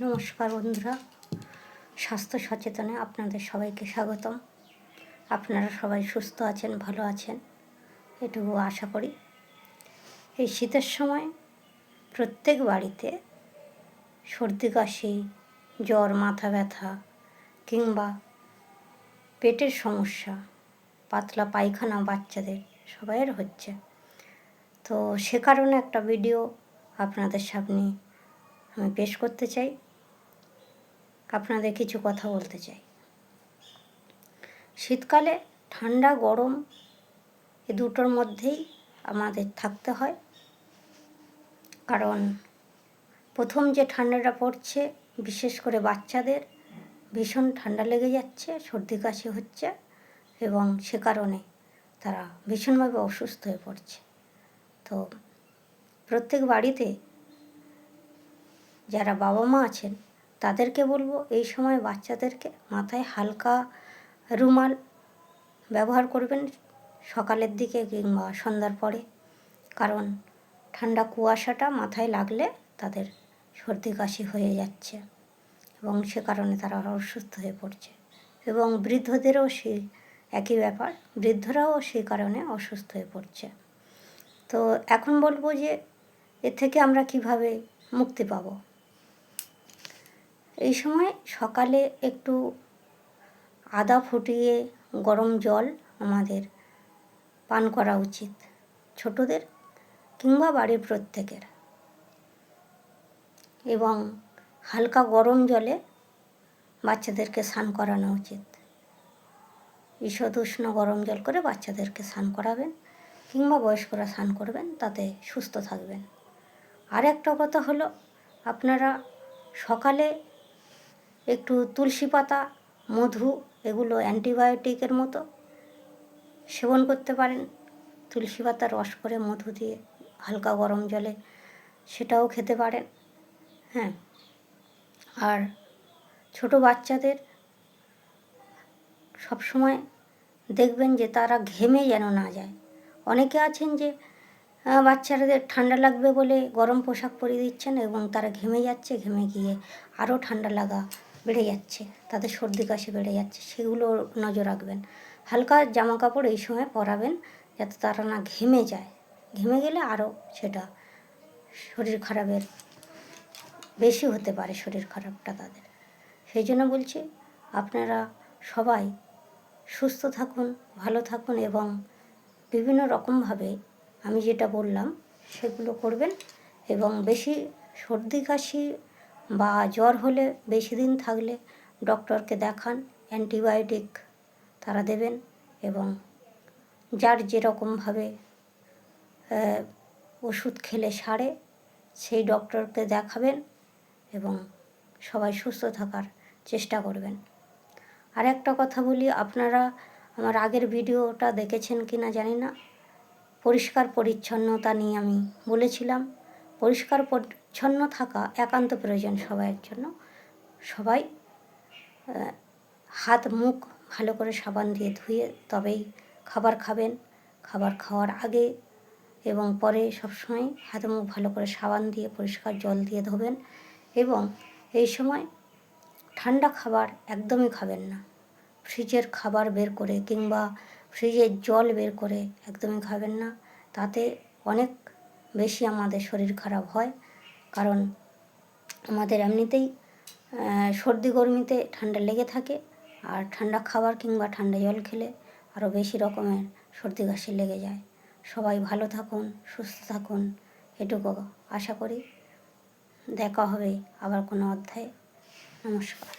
নমস্কার বন্ধুরা, স্বাস্থ্য সচেতনে আপনাদের সবাইকে স্বাগতম। আপনারা সবাই সুস্থ আছেন, ভালো আছেন, এটুকু আশা করি। এই শীতের সময় প্রত্যেক বাড়িতে সর্দি কাশি, জ্বর, মাথা ব্যথা কিংবা পেটের সমস্যা, পাতলা পায়খানা বাচ্চাদের সবাইয়ের হচ্ছে। তো সে কারণে একটা ভিডিও আপনাদের সামনে আমি পেশ করতে চাই, আপনাদের কিছু কথা বলতে চাই। শীতকালে ঠান্ডা গরম এ দুটোর মধ্যেই আমাদের থাকতে হয়, কারণ প্রথম যে ঠান্ডাটা পড়ছে বিশেষ করে বাচ্চাদের ভীষণ ঠান্ডা লেগে যাচ্ছে, সর্দি কাশি হচ্ছে এবং সে কারণে তারা ভীষণভাবে অসুস্থ হয়ে পড়ছে। তো প্রত্যেক বাড়িতে যারা বাবা মা আছেন তাদেরকে বলবো এই সময় বাচ্চাদেরকে মাথায় হালকা রুমাল ব্যবহার করবেন সকালের দিকে কিংবা সন্ধ্যার পরে, কারণ ঠান্ডা কুয়াশাটা মাথায় লাগলে তাদের সর্দি কাশি হয়ে যাচ্ছে এবং সে কারণে তারা অসুস্থ হয়ে পড়ছে। এবং বৃদ্ধদেরও সেই একই ব্যাপার, বৃদ্ধরাও সেই কারণে অসুস্থ হয়ে পড়ছে। তো এখন বলবো যে এর থেকে আমরা কিভাবে মুক্তি পাব। এই সময় সকালে একটু আদা ফুটিয়ে গরম জল আমাদের পান করা উচিত, ছোটদের কিংবা বাড়ির প্রত্যেকের। এবং হালকা গরম জলে বাচ্চাদেরকে স্নান করানো উচিত। ঈষৎ উষ্ণ গরম জল করে বাচ্চাদেরকে স্নান করাবেন কিংবা বয়স্করা স্নান করবেন, তাতে সুস্থ থাকবেন। আর একটা কথা হলো, আপনারা সকালে একটু তুলসী পাতা, মধু, এগুলো অ্যান্টিবায়োটিকের মতো সেবন করতে পারেন। তুলসী পাতা রস করে মধু দিয়ে হালকা গরম জলে সেটাও খেতে পারেন। হ্যাঁ, আর ছোট বাচ্চাদের সবসময় দেখবেন যে তারা ঘেমে যেন না যায়। অনেকে আছেন যে বাচ্চাদের ঠান্ডা লাগবে বলে গরম পোশাক পরিয়ে দিচ্ছেন এবং তারা ঘেমে যাচ্ছে, ঘেমে গিয়ে আরও ঠান্ডা লাগা বেড়ে যাচ্ছে, তাদের সর্দি কাশি বেড়ে যাচ্ছে, সেগুলো নজর রাখবেন। হালকা জামা কাপড় এই সময় পরাবেন যাতে তারা না ঘেমে যায়। ঘেমে গেলে আরও সেটা শরীর খারাপের বেশি হতে পারে, শরীর খারাপটা তাদের। সেই জন্য বলছি, আপনারা সবাই সুস্থ থাকুন, ভালো থাকুন এবং বিভিন্ন রকমভাবে আমি যেটা বললাম সেগুলো করবেন। এবং বেশি সর্দি কাশি বা জ্বর হলে বেশি দিন থাকলে ডক্টরকে দেখান, অ্যান্টিবায়োটিক তারা দেবেন এবং যার যেরকমভাবে ওষুধ খেলে সারে সেই ডক্টরকে দেখাবেন এবং সবাই সুস্থ থাকার চেষ্টা করবেন। আর একটা কথা বলি, আপনারা আমার আগের ভিডিওটা দেখেছেন কি না জানি না, পরিষ্কার পরিচ্ছন্নতা নিয়ে আমি বলেছিলাম। পরিষ্কার পরিচ্ছন্ন থাকা একান্ত প্রয়োজন সবাইয়ের জন্য। সবাই হাত মুখ ভালো করে সাবান দিয়ে ধুয়ে তবেই খাবার খাবেন। খাবার খাওয়ার আগে এবং পরে সবসময় হাত মুখ ভালো করে সাবান দিয়ে পরিষ্কার জল দিয়ে ধোবেন। এবং এই সময় ঠান্ডা খাবার একদমই খাবেন না। ফ্রিজের খাবার বের করে কিংবা ফ্রিজের জল বের করে একদমই খাবেন না, তাতে অনেক বেশি আমাদের শরীর খারাপ হয়। কারণ আমাদের এমনিতেই সর্দি গরমিতে ঠান্ডা লেগে থাকে, আর ঠান্ডা খাবার কিংবা ঠান্ডা জল খেলে আরও বেশি রকমের সর্দি কাশি লেগে যায়। সবাই ভালো থাকুন, সুস্থ থাকুন, এটুকু আশা করি। দেখা হবে আবার কোনো অধ্যায়ে। নমস্কার।